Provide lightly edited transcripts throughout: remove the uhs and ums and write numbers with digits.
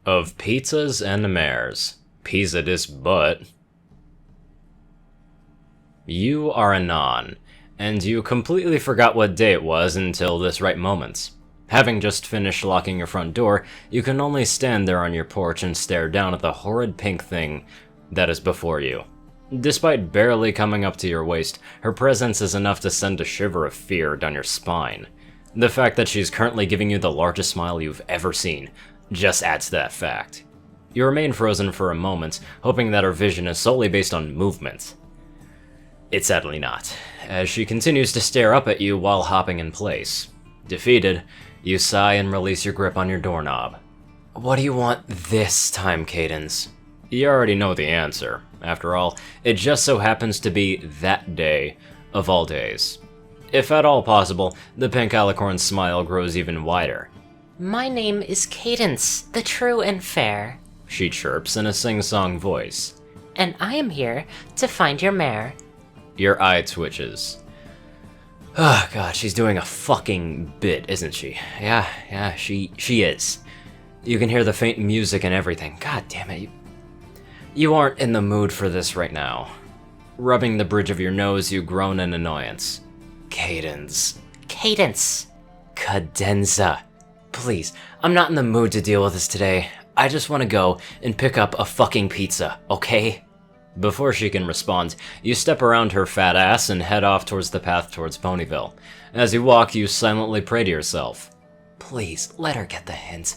Of pizzas and mares. Pizza this butt. You are Anon, and you completely forgot what day it was until this right moment. Having just finished locking your front door, you can only stand there on your porch and stare down at the horrid pink thing that is before you. Despite barely coming up to your waist, her presence is enough to send a shiver of fear down your spine. The fact that she's currently giving you the largest smile you've ever seen just adds to that fact. You remain frozen for a moment, hoping that her vision is solely based on movement. It's sadly not, as she continues to stare up at you while hopping in place. Defeated, you sigh and release your grip on your doorknob. What do you want this time, Cadence? You already know the answer. After all, it just so happens to be that day of all days. If at all possible, the pink alicorn smile grows even wider. My name is Cadence, the true and fair, She chirps in a sing-song voice. and I am here to find your mare. Your eye twitches. Oh god, she's doing a fucking bit, isn't she? Yeah, she is. You can hear the faint music and everything. God damn it, you aren't in the mood for this right now. Rubbing the bridge of your nose, you groan in annoyance. Cadence. Cadence. Cadenza. Please, I'm not in the mood to deal with this today. I just want to go and pick up a fucking pizza, okay? Before she can respond, you step around her fat ass and head off towards the path towards Ponyville. As you walk, you silently pray to yourself. Please, let her get the hint.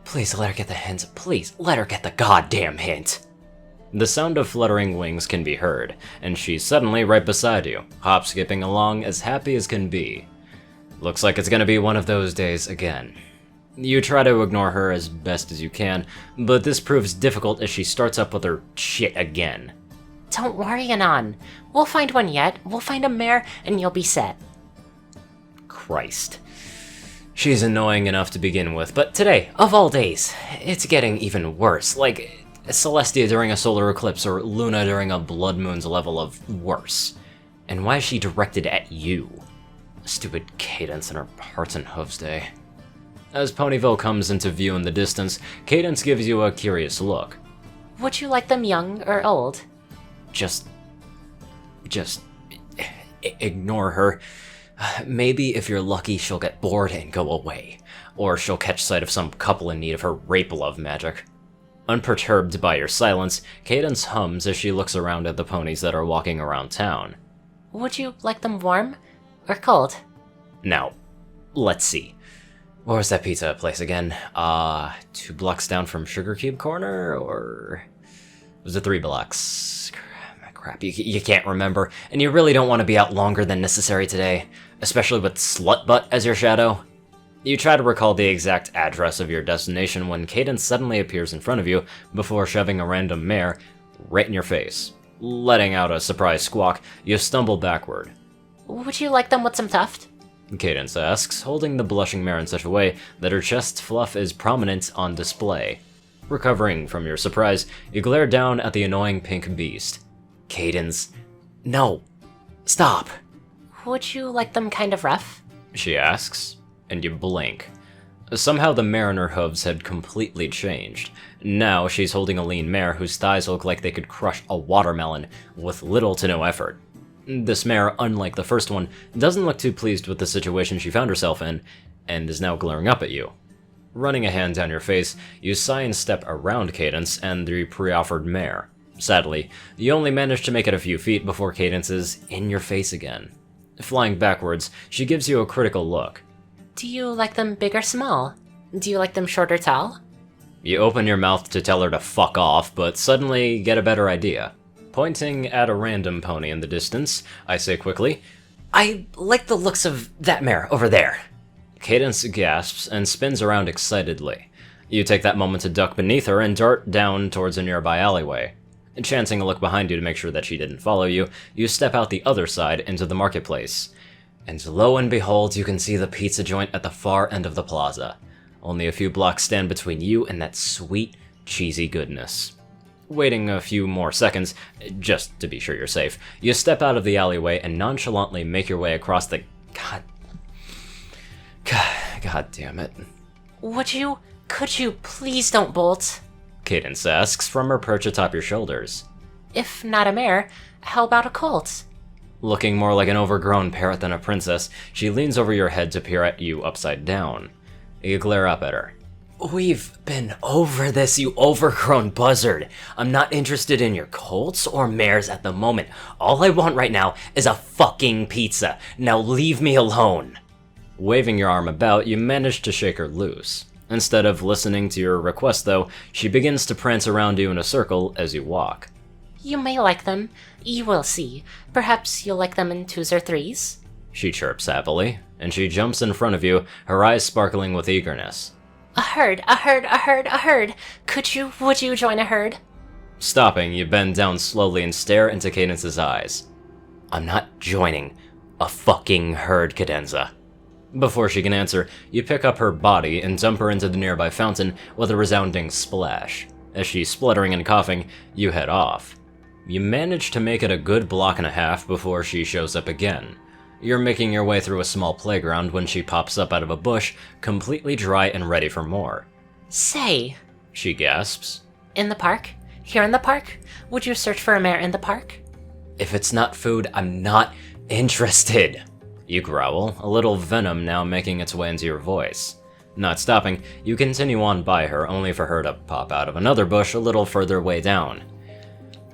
Please let her get the hint. Please, let her get the goddamn hint. The sound of fluttering wings can be heard, and she's suddenly right beside you, hop-skipping along as happy as can be. Looks like it's gonna be one of those days again. You try to ignore her as best as you can, but this proves difficult as she starts up with her shit again. Don't worry, Anon. We'll find one yet. We'll find a mare, and you'll be set. Christ. She's annoying enough to begin with, but today, of all days, it's getting even worse. Like Celestia during a solar eclipse or Luna during a blood moon's level of worse. And why is she directed at you? Stupid Cadence and her hearts and hooves day. As Ponyville comes into view in the distance, Cadence gives you a curious look. Would you like them young or old? Just ignore her. Maybe if you're lucky, she'll get bored and go away. Or she'll catch sight of some couple in need of her rape love magic. Unperturbed by your silence, Cadence hums as she looks around at the ponies that are walking around town. Would you like them warm or cold? Now, let's see. Where was that pizza place again? 2 blocks down from Sugar Cube Corner, or was it 3 blocks? Crap, you can't remember, and you really don't want to be out longer than necessary today, especially with Slutbutt as your shadow. You try to recall the exact address of your destination when Cadence suddenly appears in front of you before shoving a random mare right in your face. Letting out a surprised squawk, you stumble backward. Would you like them with some tuft? Cadence asks, holding the blushing mare in such a way that her chest fluff is prominent on display. Recovering from your surprise, you glare down at the annoying pink beast. Cadence, no, stop. Would you like them kind of rough? She asks, and you blink. Somehow the mare in her hooves had completely changed. Now she's holding a lean mare whose thighs look like they could crush a watermelon with little to no effort. This mare, unlike the first one, doesn't look too pleased with the situation she found herself in, and is now glaring up at you. Running a hand down your face, you sigh and step around Cadence and the pre-offered mare. Sadly, you only manage to make it a few feet before Cadence is in your face again. Flying backwards, she gives you a critical look. Do you like them big or small? Do you like them short or tall? You open your mouth to tell her to fuck off, but suddenly get a better idea. Pointing at a random pony in the distance, I say quickly, I like the looks of that mare over there. Cadence gasps and spins around excitedly. You take that moment to duck beneath her and dart down towards a nearby alleyway. Chancing a look behind you to make sure that she didn't follow you, you step out the other side into the marketplace. And lo and behold, you can see the pizza joint at the far end of the plaza. Only a few blocks stand between you and that sweet, cheesy goodness. Waiting a few more seconds, just to be sure you're safe, you step out of the alleyway and nonchalantly make your way across the... God damn it. Would you Could you please don't bolt? Cadence asks from her perch atop your shoulders. If not a mare, how about a colt? Looking more like an overgrown parrot than a princess, she leans over your head to peer at you upside down. You glare up at her. We've been over this, you overgrown buzzard. I'm not interested in your colts or mares at the moment. All I want right now is a fucking pizza. Now leave me alone. Waving your arm about, you manage to shake her loose. Instead of listening to your request, though, she begins to prance around you in a circle as you walk. You may like them. You will see. Perhaps you'll like them in 2s or 3s? She chirps happily, and she jumps in front of you, her eyes sparkling with eagerness. A herd, a herd, a herd, a herd. Would you join a herd? Stopping, you bend down slowly and stare into Cadence's eyes. I'm not joining a fucking herd, Cadenza. Before she can answer, you pick up her body and dump her into the nearby fountain with a resounding splash. As she's spluttering and coughing, you head off. You manage to make it a good block and a half before she shows up again. You're making your way through a small playground when she pops up out of a bush, completely dry and ready for more. Say, she gasps. In the park? Here in the park? Would you search for a mare in the park? If it's not food, I'm not interested. You growl, a little venom now making its way into your voice. Not stopping, you continue on by her, only for her to pop out of another bush a little further way down.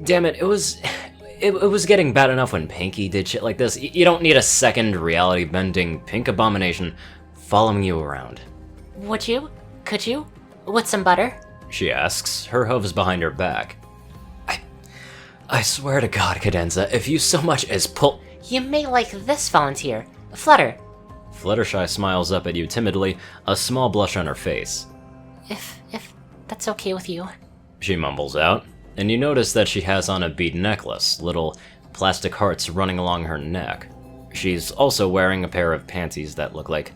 Damn it, it was getting bad enough when Pinky did shit like this. You don't need a second reality-bending pink abomination following you around. Would you? Could you? With some butter? She asks, her hooves behind her back. I swear to God, Cadenza, if you so much as pull... You may like this volunteer. Flutter. Fluttershy smiles up at you timidly, a small blush on her face. If that's okay with you. She mumbles out, and you notice that she has on a bead necklace, little plastic hearts running along her neck. She's also wearing a pair of panties that look like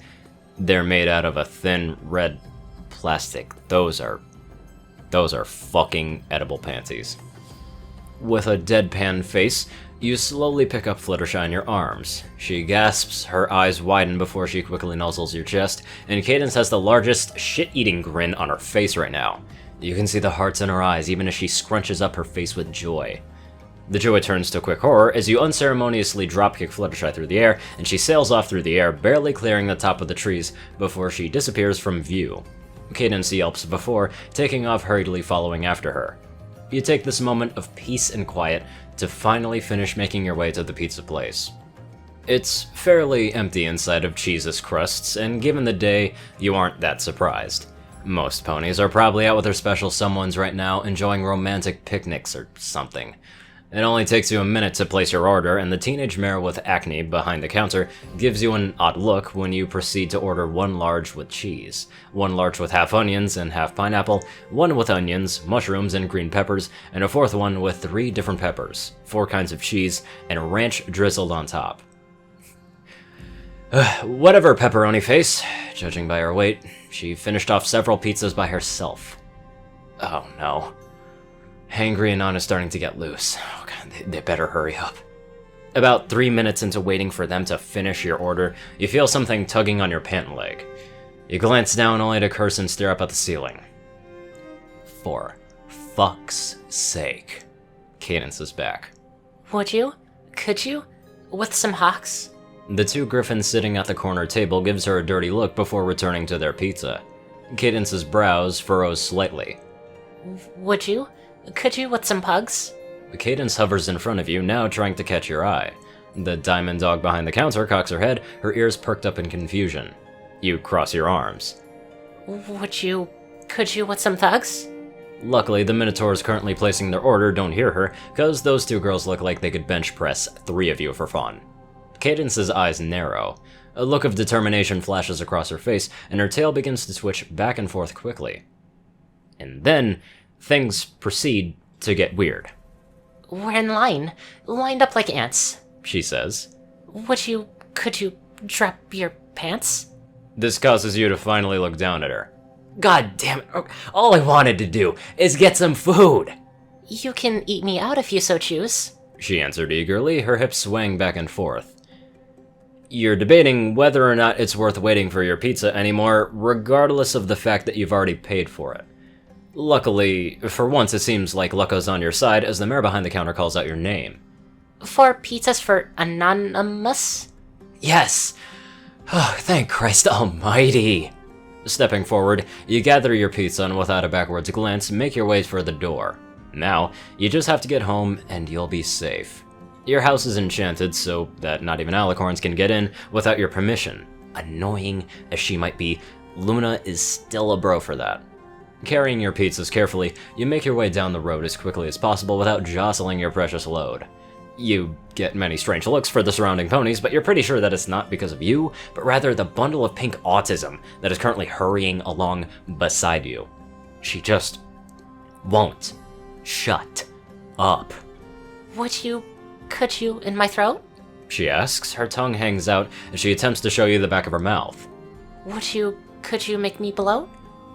they're made out of a thin red plastic. Those are fucking edible panties. With a deadpan face, you slowly pick up Fluttershy in your arms. She gasps, her eyes widen before she quickly nuzzles your chest, and Cadence has the largest shit-eating grin on her face right now. You can see the hearts in her eyes even as she scrunches up her face with joy. The joy turns to quick horror as you unceremoniously dropkick Fluttershy through the air, and she sails off through the air, barely clearing the top of the trees before she disappears from view. Cadence yelps before taking off hurriedly following after her. You take this moment of peace and quiet to finally finish making your way to the pizza place. It's fairly empty inside of cheese's crusts, and given the day, you aren't that surprised. Most ponies are probably out with their special someones right now, enjoying romantic picnics or something. It only takes you a minute to place your order, and the teenage mare with acne behind the counter gives you an odd look when you proceed to order one large with cheese, one large with half onions and half pineapple, one with onions, mushrooms, and green peppers, and a fourth one with 3 different peppers, 4 kinds of cheese, and ranch drizzled on top. Whatever, pepperoni face. Judging by her weight, she finished off several pizzas by herself. Oh no. Hangry Anon is starting to get loose. Oh god, they better hurry up. About 3 minutes into waiting for them to finish your order, you feel something tugging on your pant leg. You glance down only to curse and stare up at the ceiling. For fuck's sake. Cadence is back. Would you? Could you? With some hawks? The 2 griffins sitting at the corner table gives her a dirty look before returning to their pizza. Cadence's brows furrows slightly. Would you? Could you with some pugs? Cadence hovers in front of you, now trying to catch your eye. The diamond dog behind the counter cocks her head, her ears perked up in confusion. You cross your arms. Would you? Could you with some thugs? Luckily, the Minotaurs currently placing their order don't hear her, cause those 2 girls look like they could bench press 3 of you for fun. Cadence's eyes narrow. A look of determination flashes across her face, and her tail begins to twitch back and forth quickly. And then, things proceed to get weird. We're in line, lined up like ants, she says. Could you drop your pants? This causes you to finally look down at her. God damn it, all I wanted to do is get some food! You can eat me out if you so choose, she answered eagerly, her hips swaying back and forth. You're debating whether or not it's worth waiting for your pizza anymore, regardless of the fact that you've already paid for it. Luckily, for once it seems like luck is on your side as the mayor behind the counter calls out your name. 4 pizzas for Anon A Mous? Yes! Oh, thank Christ almighty! Stepping forward, you gather your pizza and without a backwards glance, make your way for the door. Now, you just have to get home and you'll be safe. Your house is enchanted so that not even alicorns can get in without your permission. Annoying as she might be, Luna is still a bro for that. Carrying your pizzas carefully, you make your way down the road as quickly as possible without jostling your precious load. You get many strange looks for the surrounding ponies, but you're pretty sure that it's not because of you, but rather the bundle of pink autism that is currently hurrying along beside you. She just won't shut up. Could you in my throat? She asks, her tongue hangs out as she attempts to show you the back of her mouth. Could you make me bloat?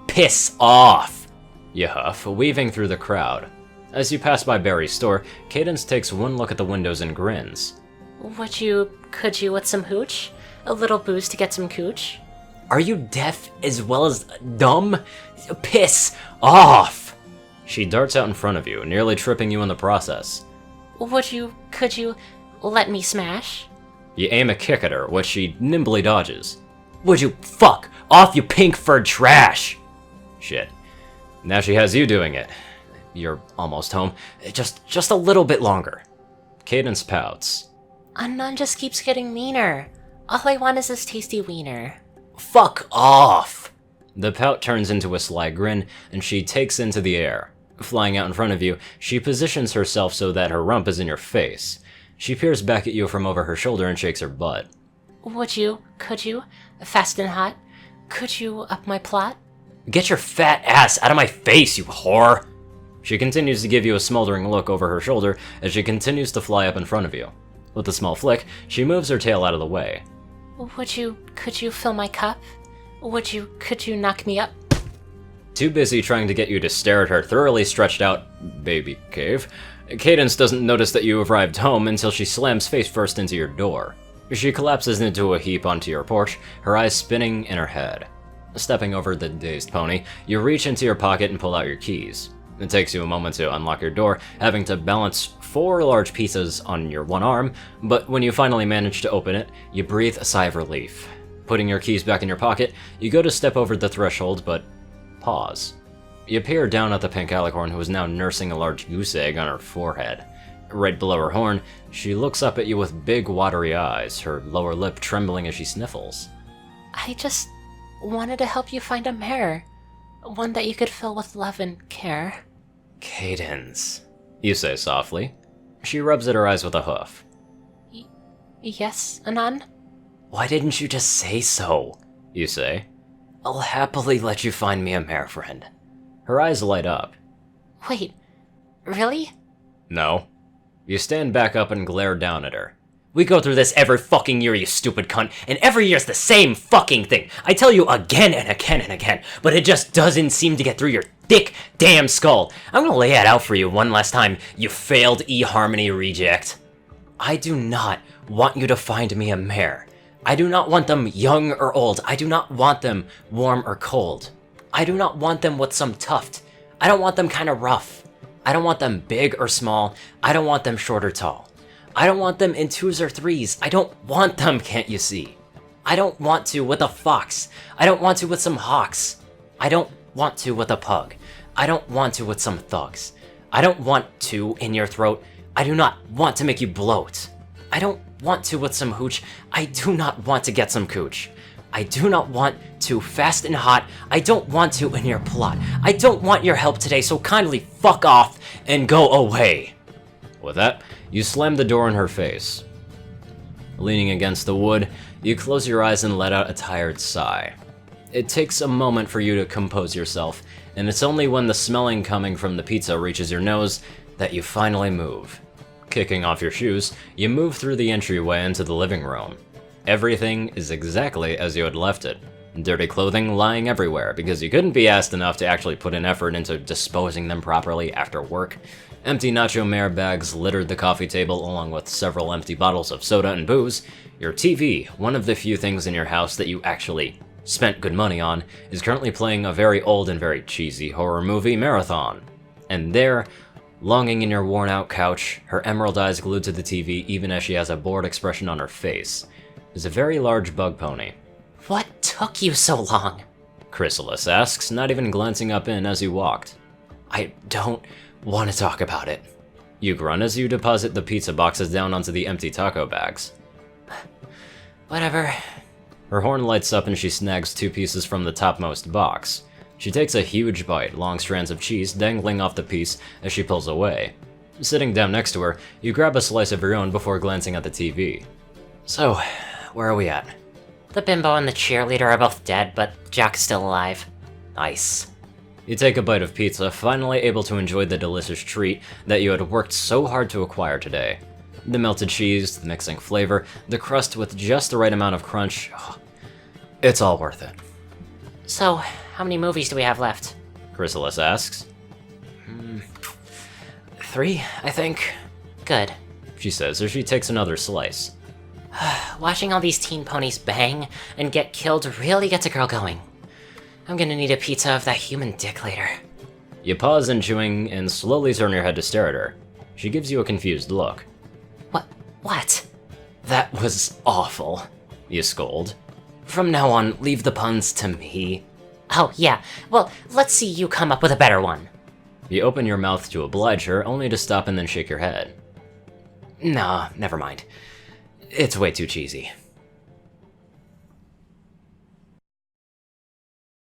Piss off! You huff, weaving through the crowd. As you pass by Barry's store, Cadence takes one look at the windows and grins. Could you with some hooch? A little booze to get some cooch? Are you deaf as well as dumb? Piss off! She darts out in front of you, nearly tripping you in the process. Could you let me smash? You aim a kick at her, which she nimbly dodges. Would you fuck off, you pink furred trash? Shit. Now she has you doing it. You're almost home. Just a little bit longer. Cadence pouts. Anon just keeps getting meaner. All I want is this tasty wiener. Fuck off! The pout turns into a sly grin, and she takes into the air. Flying out in front of you, she positions herself so that her rump is in your face. She peers back at you from over her shoulder and shakes her butt. Could you, fast and hot, could you up my plot? Get your fat ass out of my face, you whore! She continues to give you a smoldering look over her shoulder as she continues to fly up in front of you. With a small flick, she moves her tail out of the way. Could you fill my cup? Could you knock me up? Too busy trying to get you to stare at her thoroughly stretched out baby cave, Cadence doesn't notice that you have arrived home until she slams face first into your door. She collapses into a heap onto your porch, her eyes spinning in her head. Stepping over the dazed pony, you reach into your pocket and pull out your keys. It takes you a moment to unlock your door, having to balance 4 large pieces on your one arm, but when you finally manage to open it, you breathe a sigh of relief. Putting your keys back in your pocket, you go to step over the threshold, but pause. You peer down at the pink alicorn who is now nursing a large goose egg on her forehead. Right below her horn, she looks up at you with big watery eyes, her lower lip trembling as she sniffles. I just wanted to help you find a mare. One that you could fill with love and care. Cadence, you say softly. She rubs at her eyes with a hoof. Yes, Anon? Why didn't you just say so? You say. I'll happily let you find me a mare friend. Her eyes light up. Wait, really? No. You stand back up and glare down at her. We go through this every fucking year, you stupid cunt, and every year's the same fucking thing. I tell you again and again and again, but it just doesn't seem to get through your thick damn skull. I'm gonna lay it out for you one last time, you failed eHarmony reject. I do not want you to find me a mare. I do not want them young or old. I do not want them warm or cold. I do not want them with some tuft. I don't want them kind of rough. I don't want them big or small. I don't want them short or tall. I don't want them in 2s or 3s. I don't want them, can't you see? I don't want to with a fox. I don't want to with some hawks. I don't want to with a pug. I don't want to with some thugs. I don't want to in your throat. I do not want to make you bloat. I don't want to with some hooch. I do not want to get some cooch. I do not want to fast and hot. I don't want to in your plot. I don't want your help today, so kindly fuck off and go away. With that, you slam the door in her face. Leaning against the wood, you close your eyes and let out a tired sigh. It takes a moment for you to compose yourself, and it's only when the smelling coming from the pizza reaches your nose that you finally move. Kicking off your shoes, you move through the entryway into the living room. Everything is exactly as you had left it. Dirty clothing lying everywhere, because you couldn't be asked enough to actually put an effort into disposing them properly after work. Empty Nacho Mare bags littered the coffee table, along with several empty bottles of soda and booze. Your TV, one of the few things in your house that you actually spent good money on, is currently playing a very old and very cheesy horror movie marathon. And there, longing in your worn-out couch, her emerald eyes glued to the TV even as she has a bored expression on her face, is a very large bug pony. What took you so long? Chrysalis asks, not even glancing up in as you walked. I don't want to talk about it. You grunt as you deposit the pizza boxes down onto the empty taco bags. Whatever. Her horn lights up and she snags 2 pieces from the topmost box. She takes a huge bite, long strands of cheese dangling off the piece as she pulls away. Sitting down next to her, you grab a slice of your own before glancing at the TV. So, where are we at? The bimbo and the cheerleader are both dead, but Jack's still alive. Nice. You take a bite of pizza, finally able to enjoy the delicious treat that you had worked so hard to acquire today. The melted cheese, the mixing flavor, the crust with just the right amount of crunch. Oh, it's all worth it. So, how many movies do we have left? Chrysalis asks. 3, I think. Good. She says as she takes another slice. Watching all these teen ponies bang and get killed really gets a girl going. I'm gonna need a pizza of that human dick later. You pause in chewing and slowly turn your head to stare at her. She gives you a confused look. What? That was awful, you scold. From now on, leave the puns to me. Oh, yeah. Well, let's see you come up with a better one. You open your mouth to oblige her, only to stop and then shake your head. Nah, never mind. It's way too cheesy.